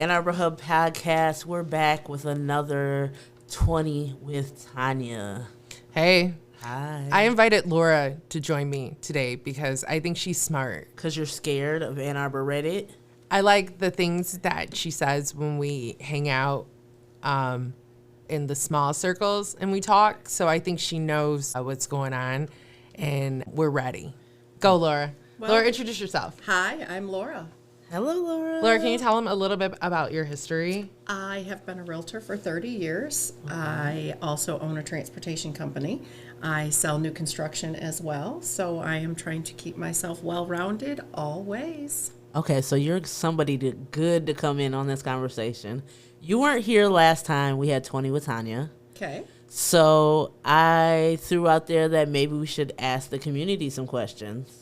Ann Arbor Hub podcast. We're back with another 20 with Tanya. Hey. Hi. I invited Laura to join me today because I think she's smart. Because you're scared of Ann Arbor Reddit? I like the things that she says when we hang out in the small circles and we talk. So I think she knows what's going on and we're ready. Go, Laura. Well, Laura, introduce yourself. Hi, I'm Laura. Hello, Laura. Laura, can you tell them a little bit about your history? I have been a realtor for 30 years. I also own a transportation company. I sell new construction as well, so I am trying to keep myself well-rounded always. Okay, so you're somebody good to come in on this conversation. You weren't here last time we had 20 with Tanya. Okay. So I threw out there that maybe we should ask the community some questions.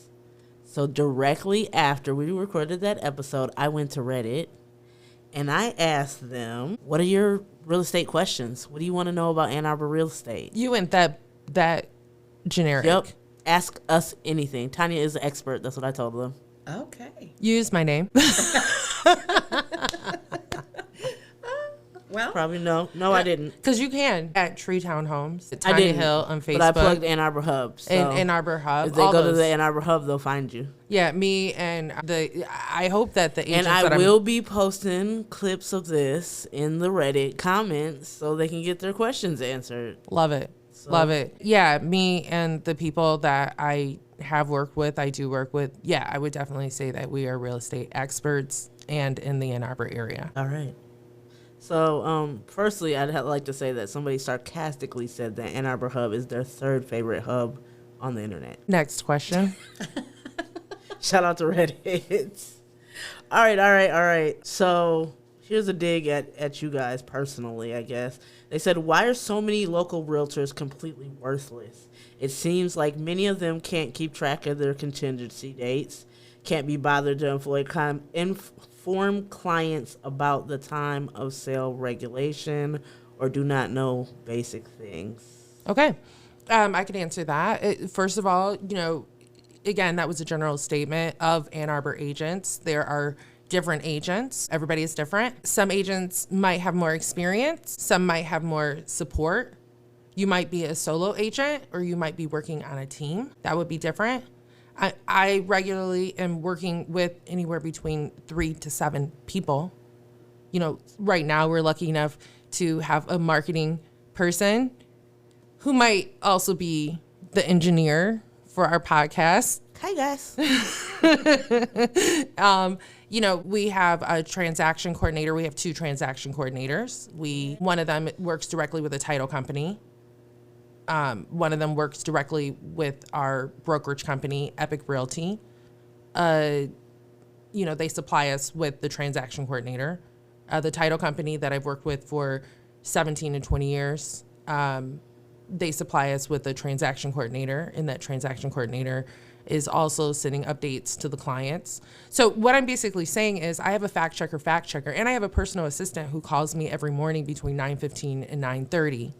So directly after we recorded that episode, I went to Reddit and I asked them, what are your real estate questions? What do you want to know about Ann Arbor real estate? You went that generic. Yep. Ask us anything. Tanya is an expert. That's what I told them. Okay. Use my name. Well, Probably no. No, I didn't. Because you can at Tree Town Homes, at I Tanya didn't. Hill on Facebook. But I plugged Ann Arbor Hub. So and Ann Arbor Hub. if they all go to those. the Ann Arbor Hub, they'll find you. Yeah, me and I hope that the agents And I that will be posting clips of this in the Reddit comments so they can get their questions answered. Love it. So- Love it. Yeah, me and the people that I have worked with, I do work with. Yeah, I would definitely say that we are real estate experts and in the Ann Arbor area. All right. So, firstly, I'd like to say that somebody sarcastically said that Ann Arbor Hub is their third favorite hub on the internet. Next question. Shout out to Reddit. All right. So, here's a dig at you guys personally, I guess. They said, why are so many local realtors completely worthless? It seems like many of them can't keep track of their contingency dates, can't be bothered to inform clients about the time of sale regulation, or do not know basic things. Okay. I can answer that. First of all, again, that was a general statement of Ann Arbor agents. There are different agents. Everybody is different. Some agents might have more experience. Some might have more support. You might be a solo agent or you might be working on a team. That would be different. I regularly am working with anywhere between 3 to 7 people. Right now we're lucky enough to have a marketing person who might also be the engineer for our podcast. Hi, guys. We have a transaction coordinator. We have 2 transaction coordinators. One of them works directly with a title company. One of them works directly with our brokerage company, Epic Realty. They supply us with the transaction coordinator. The title company that I've worked with for 17 and 20 years, they supply us with a transaction coordinator, and that transaction coordinator is also sending updates to the clients. So what I'm basically saying is I have a fact checker, and I have a personal assistant who calls me every morning between 9:15 and 9:30.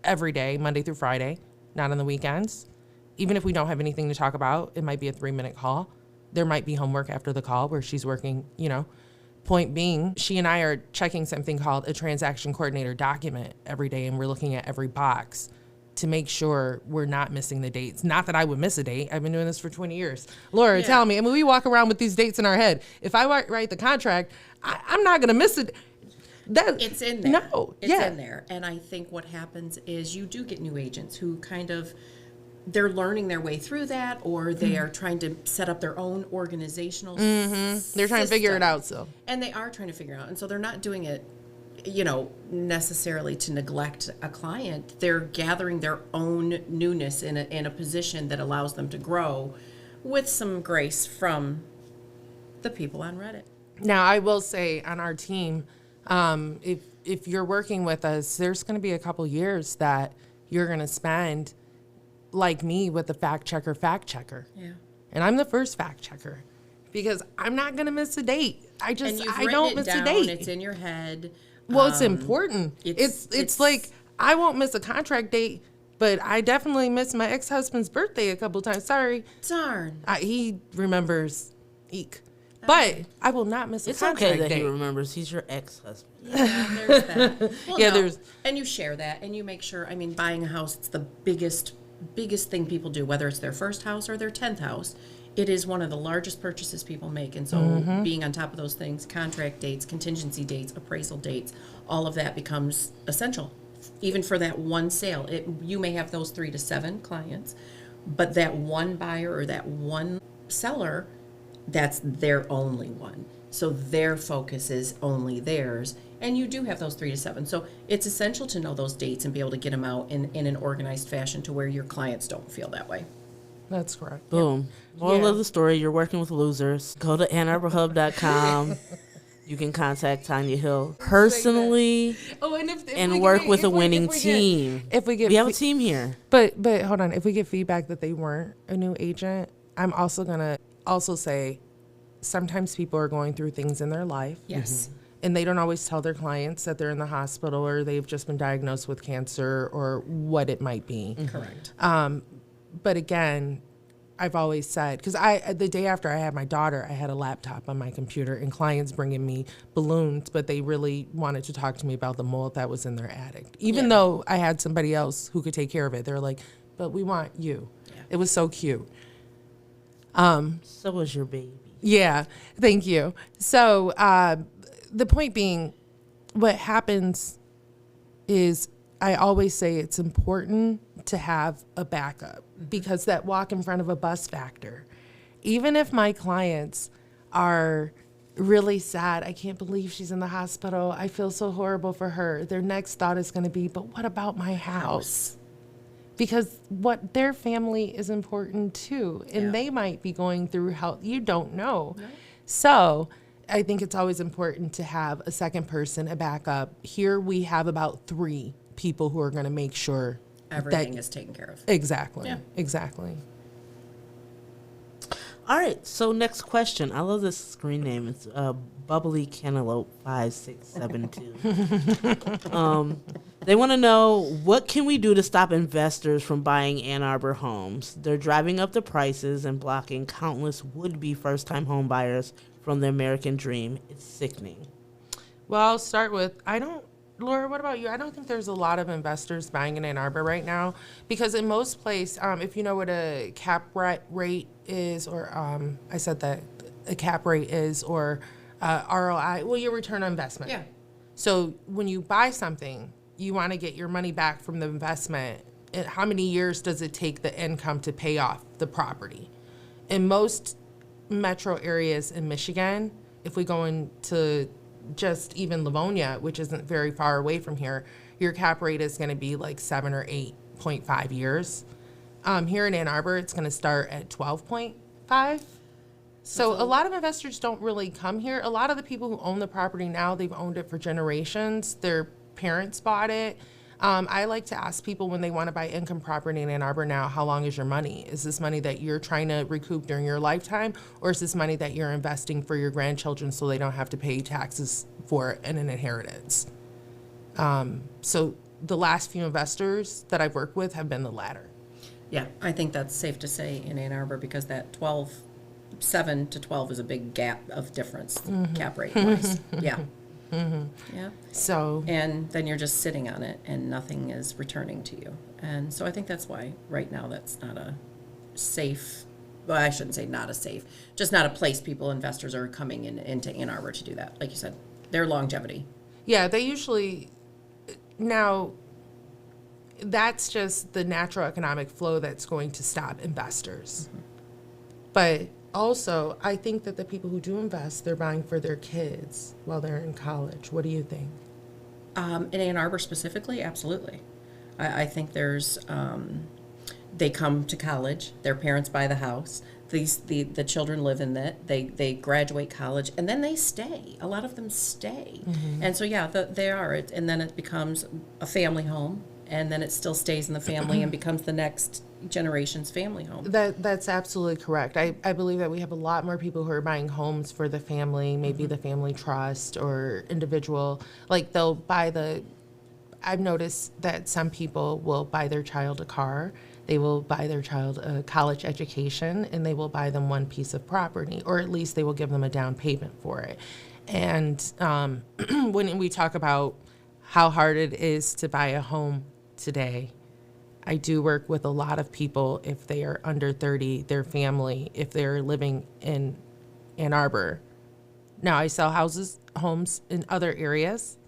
Every day, Monday through Friday, not on the weekends. Even if we don't have anything to talk about, it might be a 3-minute call. There might be homework after the call where she's working, Point being, she and I are checking something called a transaction coordinator document every day, and we're looking at every box to make sure we're not missing the dates. Not that I would miss a date. I've been doing this for 20 years. Laura, tell me, we walk around with these dates in our head. If I write the contract, I'm not going to miss it. it's in there. No, it's in there. And I think what happens is you do get new agents who they're learning their way through that, or they are trying to set up their own organizational system. They're trying to figure it out, so. And they are trying to figure it out. And so they're not doing it, necessarily to neglect a client. They're gathering their own newness in a position that allows them to grow with some grace from the people on Reddit. Now, I will say on our team, if you're working with us, there's going to be a couple years that you're going to spend like me with the fact checker. Yeah. And I'm the first fact checker because I'm not going to miss a date. I don't miss a date. It's in your head. Well, it's important. It's like I won't miss a contract date, but I definitely missed my ex-husband's birthday a couple times. Sorry. Darn. He remembers. Eek. But I will not miss a It's contract okay that date. he remembers. He's your ex-husband. Yeah, there's that. Well, Yeah, no. there's- And you share that, and you make sure. I mean, buying a house, it's the biggest thing people do, whether it's their first house or their 10th house. It is one of the largest purchases people make, and so being on top of those things, contract dates, contingency dates, appraisal dates, all of that becomes essential. Even for that one sale, you may have those 3 to 7 clients, but that one buyer or that one seller, that's their only one. So their focus is only theirs. And you do have those 3 to 7. So it's essential to know those dates and be able to get them out in an organized fashion to where your clients don't feel that way. That's correct. Boom. Moral Yeah. of the story, you're working with losers. Go to annarborhub.com. You can contact Tanya Hill personally Oh, and if and we work get- with if a we- winning if we get- team. If we get We have a team here. But hold on, if we get feedback that they weren't a new agent, I'm also gonna also say sometimes people are going through things in their life. Yes. And they don't always tell their clients that they're in the hospital or they've just been diagnosed with cancer or what it might be. Correct. But again, I've always said, because the day after I had my daughter, I had a laptop on my computer and clients bringing me balloons, but they really wanted to talk to me about the mold that was in their attic. Even Yeah. though I had somebody else who could take care of it, they're like, but we want you. Yeah. It was so cute. So was your baby. Yeah, thank you. So the point being, what happens is I always say it's important to have a backup because that walk in front of a bus factor. Even if my clients are really sad, I can't believe she's in the hospital, I feel so horrible for her, their next thought is going to be, but what about my house? Because what their family is important too, and Yeah. they might be going through health. You don't know. So I think it's always important to have a second person, a backup. Here we have about 3 people who are going to make sure Everything that is taken care of. exactly, Yeah. exactly. All right, so next question. I love this screen name. It's Bubbly Cantaloupe 5672. They want to know, what can we do to stop investors from buying Ann Arbor homes? They're driving up the prices and blocking countless would-be first-time home buyers from the American dream. It's sickening. Well, I'll start with, Laura, what about you? I don't think there's a lot of investors buying in Ann Arbor right now because in most places, if you know what a cap rate is, or I said that a cap rate is, or ROI, well, your return on investment. Yeah. So when you buy something, you want to get your money back from the investment. How many years does it take the income to pay off the property? In most metro areas in Michigan, if we go into just even Livonia, which isn't very far away from here, your cap rate is going to be like 7 or 8.5 years. Here in Ann Arbor, it's going to start at 12.5. So a lot of investors don't really come here. A lot of the people who own the property now, they've owned it for generations. Their parents bought it. I like to ask people when they want to buy income property in Ann Arbor now, how long is your money? Is this money that you're trying to recoup during your lifetime, or is this money that you're investing for your grandchildren so they don't have to pay taxes for it and an inheritance? So the last few investors that I've worked with have been the latter. Yeah, I think that's safe to say in Ann Arbor because that 7 to 12 is a big gap of difference, cap rate wise. Yeah. Yeah. So And then you're just sitting on it and nothing is returning to you. And so I think that's why right now that's not a safe, well, I shouldn't say not a safe, just not a place investors are coming into Ann Arbor to do that. Like you said, their longevity. yeah, they usually, now that's just the natural economic flow that's going to stop investors. But also, I think that the people who do invest, they're buying for their kids while they're in college. What do you think? In Ann Arbor specifically, absolutely. I think there's, they come to college, their parents buy the house, the children live in it, they graduate college, and then they stay. A lot of them stay. And so, yeah, they are. And then it becomes a family home, and then it still stays in the family and becomes the next generation's family home. That's absolutely correct. I believe that we have a lot more people who are buying homes for the family, maybe the family trust or individual. Like they'll buy I've noticed that some people will buy their child a car. They will buy their child a college education, and they will buy them one piece of property, or at least they will give them a down payment for it. And when we talk about how hard it is to buy a home today, I do work with a lot of people, if they are under 30, their family, if they're living in Ann Arbor. Now, I sell homes in other areas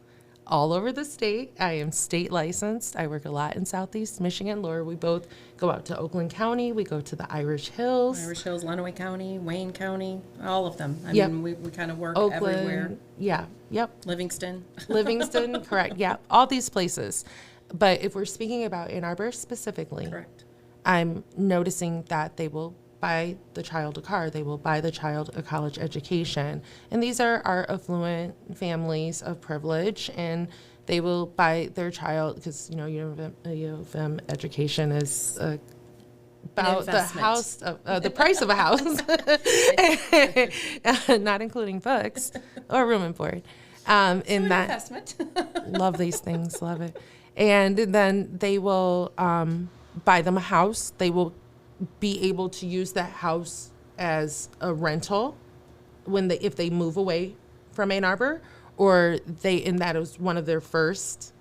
all over the state. I am state licensed. I work a lot in Southeast Michigan. Laura, we both go out to Oakland County. We go to the Irish Hills. Lenawee County, Wayne County, all of them. I Yep. mean, we kind of work Oakland, everywhere. yeah, yep. Livingston. Livingston, correct, yeah, all these places. But if we're speaking about Ann Arbor specifically, Correct. I'm noticing that they will buy the child a car, they will buy the child a college education. And these are our affluent families of privilege, and they will buy their child, because, U of M education is about the investment. house, the price of a house, not including books or room and board. In that, Investment. love these things, love it. And then they will buy them a house. They will be able to use that house as a rental if they move away from Ann Arbor, and that is one of their first,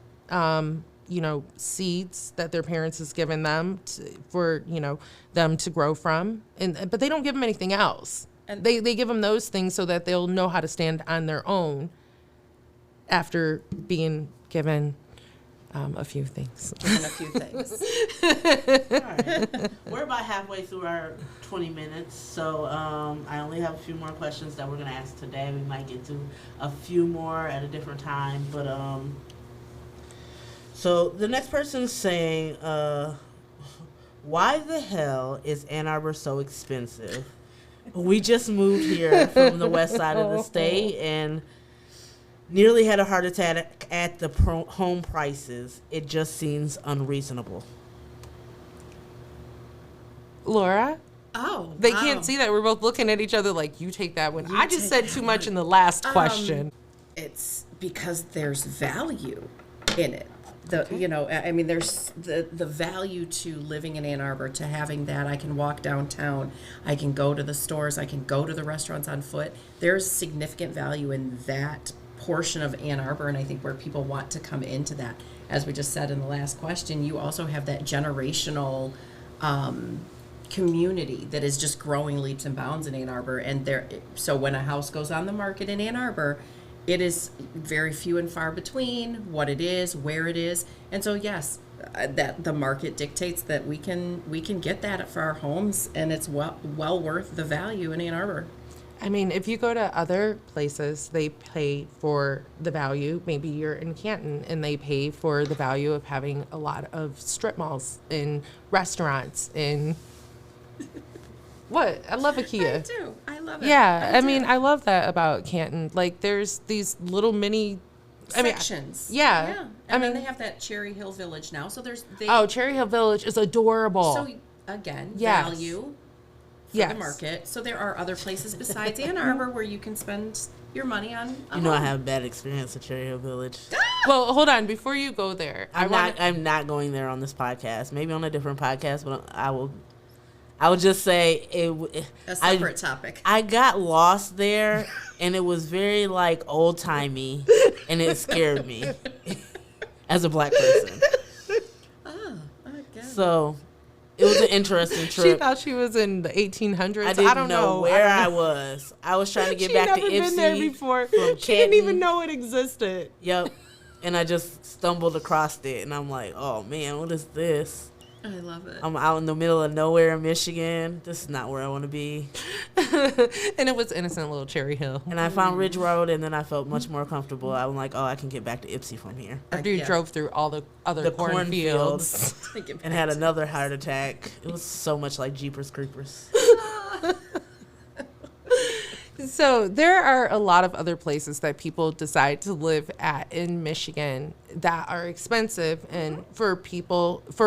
seeds that their parents has given them for them to grow from. But they don't give them anything else. And They give them those things so that they'll know how to stand on their own after being given a few things. Given a few things. All right. We're about halfway through our 20 minutes, so I only have a few more questions that we're going to ask today. We might get to a few more at a different time, but so the next person is saying, why the hell is Ann Arbor so expensive? We just moved here from the west side of the state and nearly had a heart attack at the home prices. It just seems unreasonable. Laura? Oh, They wow. can't see that. We're both looking at each other like, you take that one. I just said too much in the last question. It's because there's value in it. There's the value to living in Ann Arbor, to having that. I can walk downtown. I can go to the stores. I can go to the restaurants on foot. There's significant value in that portion of Ann Arbor, and I think where people want to come into that. As we just said in the last question, you also have that generational community that is just growing leaps and bounds in Ann Arbor. So when a house goes on the market in Ann Arbor, it is very few and far between what it is, where it is. And so yes, that the market dictates that we can get that for our homes, and it's well worth the value in Ann Arbor. I mean, if you go to other places, they pay for the value. Maybe you're in Canton and they pay for the value of having a lot of strip malls and restaurants and what? I love IKEA. I do. I love it. Yeah, I do. mean, I love that about Canton. Like, there's these little mini sections. Yeah. And then they have that Cherry Hill Village now. So Cherry Hill Village is adorable. So again, Yes. value for Yes. the market. So there are other places besides Ann Arbor where you can spend your money on. I have a bad experience at Cherry Hill Village. Well, hold on. Before you go there, I'm not going there on this podcast. Maybe on a different podcast, but I will just say A separate topic. I got lost there, and it was very old timey, and it scared me as a black person. Okay. So it was an interesting She trip. thought she was in the 1800s. I didn't don't know where I was. I was trying to get back to never Ipsy been there before. from She didn't even Canton. know it existed. Yep. And I just stumbled across it, and I'm like, oh man, what is this? I love it. I'm out in the middle of nowhere in Michigan. This is not where I want to be. And it was innocent little Cherry Hill. And I found Ridge Road, and then I felt much more comfortable. I'm like, oh, I can get back to Ipsy from here. After you Yeah. drove through all the other cornfields. And had another heart attack. It was so much like Jeepers Creepers. So there are a lot of other places that people decide to live at in Michigan that are expensive and for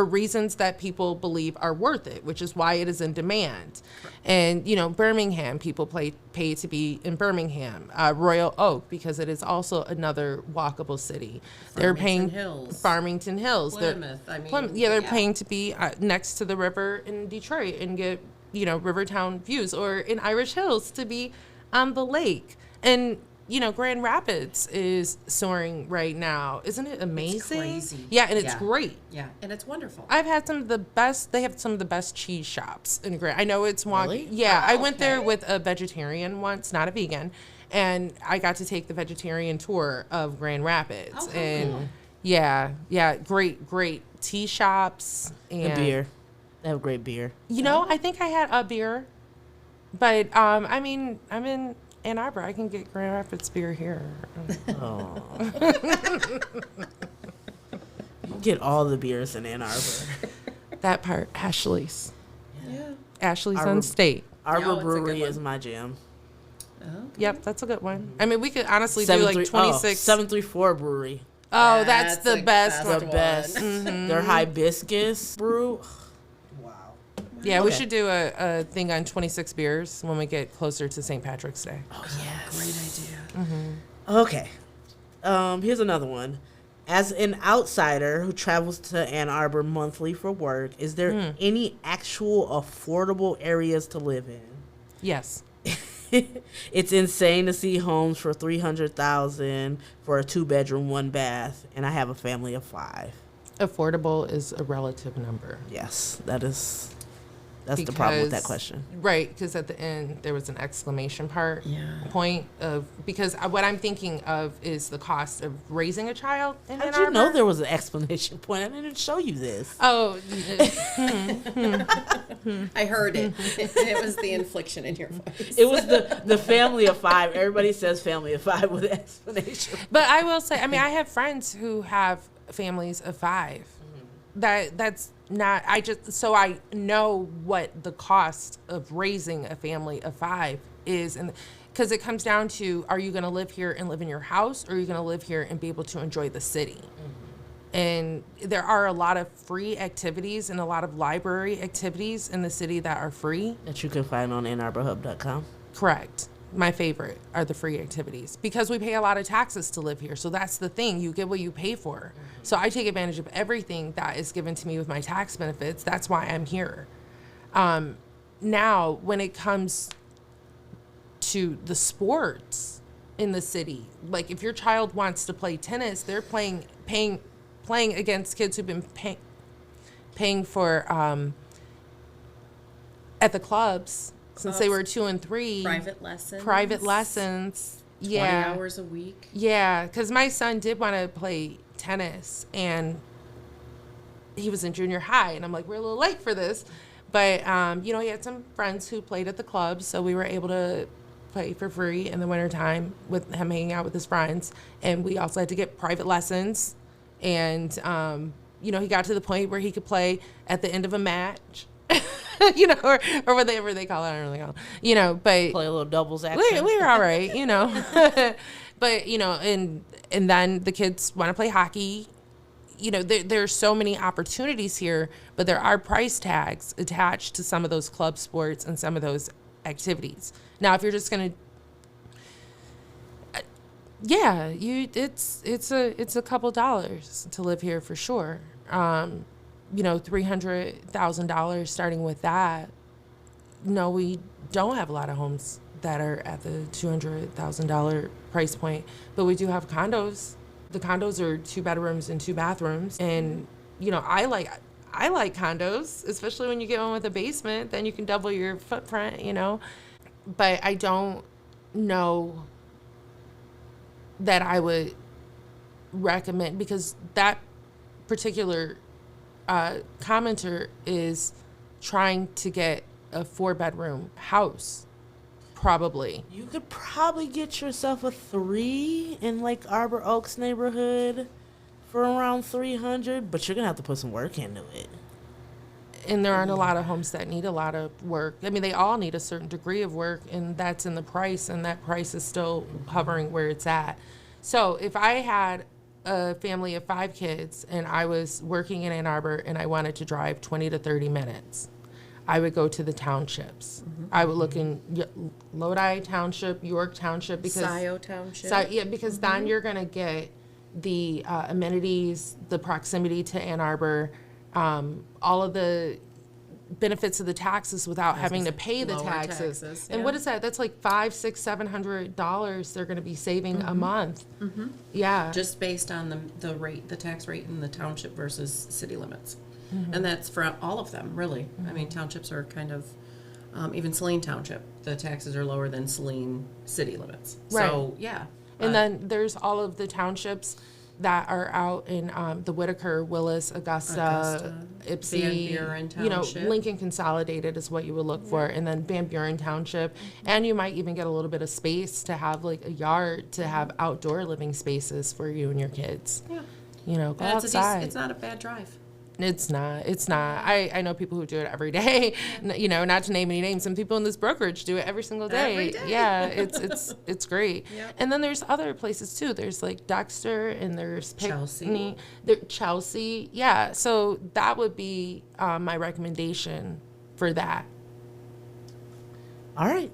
reasons that people believe are worth it, which is why it is in demand. And, Birmingham, people pay to be in Birmingham. Royal Oak, because it is also another walkable city. They're paying Farmington Hills. Plymouth. They're paying to be next to the river in Detroit and get, Rivertown views, or in Irish Hills to be on the lake. And, Grand Rapids is soaring right now. Isn't it amazing? It's crazy. Yeah, and it's great. Yeah, and it's wonderful. I've had they have some of the best cheese shops in Grand. I know it's wonky. Really? Yeah, I went there with a vegetarian once, not a vegan, and I got to take the vegetarian tour of Grand Rapids. Oh, and cool. yeah, great tea shops and The beer. They have great beer. I think I had a beer, but I'm in Ann Arbor. I can get Grand Rapids beer here. Oh. You get all the beers in Ann Arbor. That part, Ashley's. Yeah. Ashley's Arbor- on State. Arbor it's a good Brewery one. is my jam. Okay. Yep, that's a good one. I mean, we could honestly do like 26. 734 Brewery. Oh, that's the best The one. best. Mm-hmm. Their hibiscus brew. Wow. Yeah, we Okay. should do a thing on 26 beers when we get closer to St. Patrick's Day. Oh, yes. Great idea. Okay. Here's another one. As an outsider who travels to Ann Arbor monthly for work, is there any actual affordable areas to live in? Yes. It's insane to see homes for $300,000 for a 2-bedroom, 1-bath, and I have a family of 5. Affordable is a relative number. Yes, that's the problem with that question. Right, because at the end there was an exclamation point of, because what I'm thinking of is the cost of raising a child in How Ann did you know Arbor. there was an explanation point? I didn't show you this. Oh, I heard it. It was the inflection in your voice. It was the family of 5. Everybody says family of 5 with an explanation. but I will say, I mean, I have friends who have families of 5. That's not, so I know what the cost of raising a family of 5 is. And because it comes down to, are you going to live here and live in your house, or are you going to live here and be able to enjoy the city? And there are a lot of free activities and a lot of library activities in the city that are free. That you can find on annarborhub.com. Correct. My favorite are the free activities, because we pay a lot of taxes to live here. So that's the thing. You get what you pay for. So I take advantage of everything that is given to me with my tax benefits. That's why I'm here. Now, when it comes to the sports in the city, like if your child wants to play tennis, they're playing against kids who've been paying for at the clubs since they were 2 and 3. Private lessons. Yeah. 20 hours a week. Yeah, because my son did want to play tennis, and he was in junior high, and I'm like, we're a little late for this. But, he had some friends who played at the club, so we were able to play for free in the wintertime with him hanging out with his friends. And we also had to get private lessons. And, he got to the point where he could play at the end of a match. or whatever they call it, I don't really know. But Play a little doubles action. we were all right, But and then the kids want to play hockey. There's so many opportunities here, but there are price tags attached to some of those club sports and some of those activities. Now, if you're just gonna, it's a couple dollars to live here for sure. $300,000 starting with that. No, we don't have a lot of homes that are at the $200,000 price point, but we do have condos. The condos are 2 bedrooms and 2 bathrooms, and I like condos, especially when you get one with a basement. Then you can double your footprint, But I don't know that I would recommend, because that particular commenter is trying to get a 4-bedroom house, probably. You could probably get yourself a 3 in like Arbor Oaks neighborhood for around $300, but you're gonna have to put some work into it. And there aren't a lot of homes that need a lot of work. I mean, they all need a certain degree of work, and that's in the price, and that price is still hovering where it's at. So if I had a family of 5 kids and I was working in Ann Arbor and I wanted to drive 20 to 30 minutes, I would go to the townships. I would look in Lodi Township, York Township, because Scioto Township. yeah, because then you're gonna get the amenities, the proximity to Ann Arbor, all of the benefits of the taxes without having to pay the lower taxes. And yeah. what is that? That's like $500, $600, $700 they're going to be saving a month. Yeah. Just based on the rate, the tax rate in the township versus city limits. And that's for all of them, really. I mean, townships are kind of, even Saline Township, the taxes are lower than Saline city limits. Right. So, yeah. And then there's all of the townships that are out in the Whitaker, Willis, Augusta, Ypsi, Van Buren you know, Township. Lincoln Consolidated is what you would look for, and then Van Buren Township, and you might even get a little bit of space to have like a yard to have outdoor living spaces for you and your kids. Yeah. You know, go And outside. it's not a bad drive. It's not. I know people who do it every day. You know, not to name any names. Some people in this brokerage do it every single day. Every day. Yeah, it's great. Yep. And then there's other places too. There's like Dexter and there's Chelsea. Chelsea. Yeah. So that would be my recommendation for that. All right.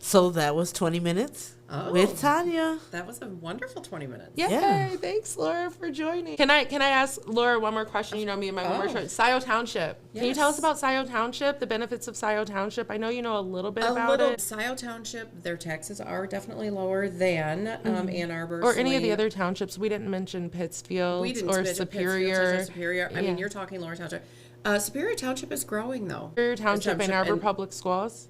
So that was 20 minutes with Tanya. That was a wonderful 20 minutes. Yay. Yeah. Thanks, Laura, for joining. Can I ask Laura one more question? You know me and my one more question. Scioto Township. Can you tell us Yes. about Scioto Township, the benefits of Scioto Township? I know you know a little bit about it. Scioto Township, their taxes are definitely lower than Ann Arbor. Or any of the Saline. other townships. We didn't mention Pittsfield We didn't or mention Superior. Pittsfield, Superior. I mean, Yeah. you're talking Lower Township. Superior Township is growing, though. Superior Township, Ann Arbor and- Public Schools?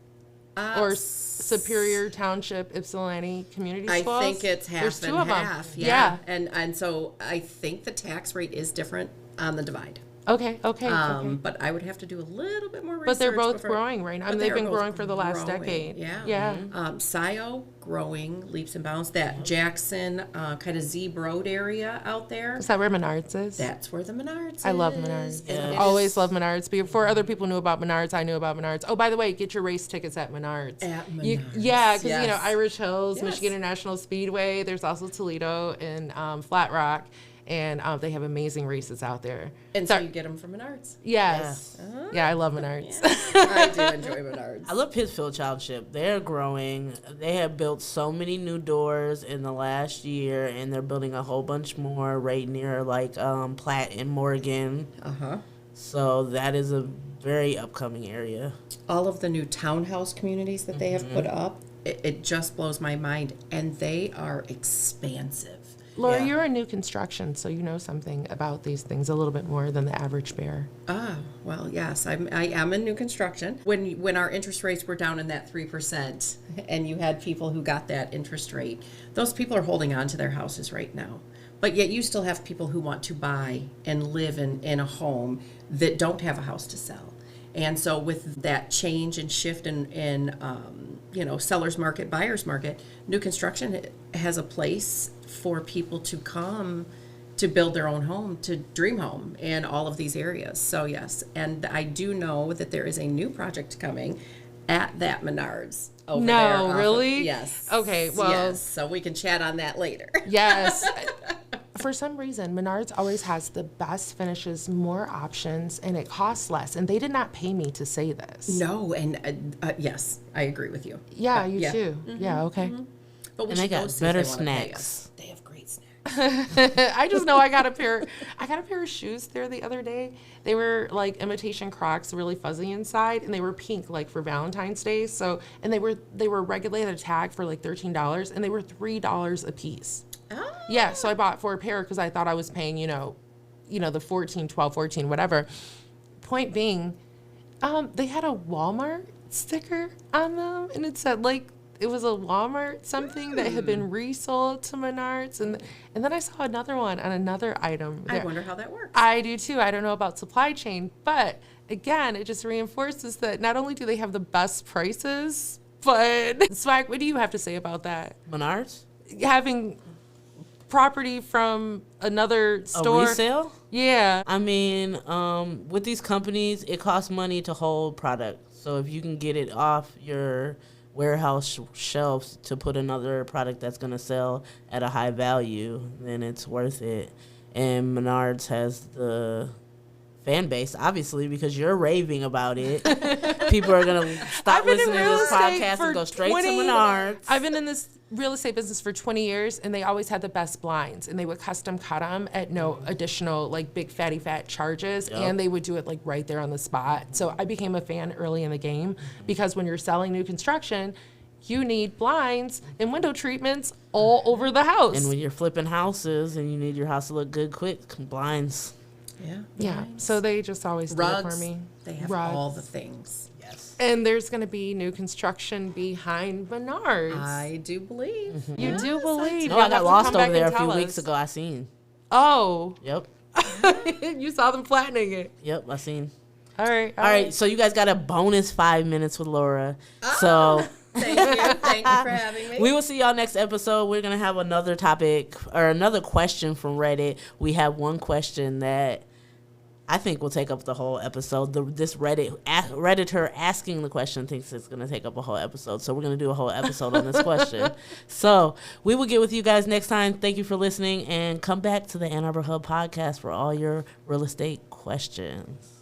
Or Superior Township, Ypsilanti Community I Schools? think it's half There's and two of them. half. Yeah. And so I think the tax rate is different on the divide. Okay. But I would have to do a little bit more research. But they're both before- growing right now. I but mean, they they've are been both growing for the last growing, decade. Yeah. Yeah. Scioto growing leaps and bounds. That Jackson kind of Zeeb Road area out there. Is that where Menards is? That's where the Menards I love is. Menards. And it Always is love Menards. Before other people knew about Menards, I knew about Menards. Oh, by the way, get your race tickets at Menards. At You, Menards, yeah, because, you know, yes. Irish Hills, Yes. Michigan International Speedway. There's also Toledo and Flat Rock. And they have amazing races out there. And so you get them from Menards. Yes. Yeah, I love Menards. I do enjoy Menards. I love Pittsfield Township. They're growing. They have built so many new doors in the last year, and they're building a whole bunch more right near like Platt and Morgan. So that is a very upcoming area. All of the new townhouse communities that they have put up, it just blows my mind. And they are expansive. Laura, Yeah. you're in new construction, so you know something about these things a little bit more than the average bear. Ah, well, yes, I am in new construction. When our interest rates were down in that 3%, and you had people who got that interest rate, those people are holding on to their houses right now. But yet you still have people who want to buy and live in a home that don't have a house to sell. And so with that change and shift in seller's market, buyer's market, new construction has a place for people to come to build their own home, to dream home in all of these areas. So yes, and I do know that there is a new project coming at that Menards over No, there. off of- really? Yes. Okay, well- Yes, so we can chat on that later. Yes. For some reason, Menards always has the best finishes, more options, and it costs less. And they did not pay me to say this. No, and yes, I agree with you. Yeah, you yeah. too. Yeah, okay. But we And they should go got see if better they wanna pay snacks. us. They have great snacks. I just know I got a pair of shoes there the other day. They were like imitation Crocs, really fuzzy inside, and they were pink like for Valentine's Day. So, and they were regularly at a tag for like $13, and they were $3 a piece. Ah. Yeah, so I bought 4 pair because I thought I was paying, the 14, whatever. Point being, they had a Walmart sticker on them, and it said like it was a Walmart something that had been resold to Menards, and then I saw another one on another item. I there. wonder how that works. I do too. I don't know about supply chain, but again, it just reinforces that not only do they have the best prices, but Swag, what do you have to say about that? Menards? Having property from another store. A resale? Yeah. I mean, with these companies, it costs money to hold product. So if you can get it off your warehouse shelves to put another product that's going to sell at a high value, then it's worth it. And Menards has the fan base, obviously, because you're raving about it. People are going to stop listening to this podcast and go straight to Menards. I've been in this real estate business for 20 years, and they always had the best blinds, and they would custom cut them at no additional like big fatty fat charges. Yep. And they would do it like right there on the spot. So I became a fan early in the game, because when you're selling new construction, you need blinds and window treatments all over the house. And when you're flipping houses and you need your house to look good quick, blinds. Yeah. So they just always do it for me. They have all the things. Yes. And there's going to be new construction behind Menards. I do believe. Mm-hmm. You do believe. No, I got lost over there a few weeks ago. I seen. Oh. Yep. You saw them flattening it. Yep, I seen. All right. All right. So you guys got a bonus 5 minutes with Laura. So Thank you. Thank you for having me. we will see y'all next episode. We're going to have another topic or another question from Reddit. We have one question that I think will take up the whole episode. This Redditor asking the question thinks it's going to take up a whole episode. So we're going to do a whole episode on this question. So we will get with you guys next time. Thank you for listening, and come back to the Ann Arbor Hub podcast for all your real estate questions.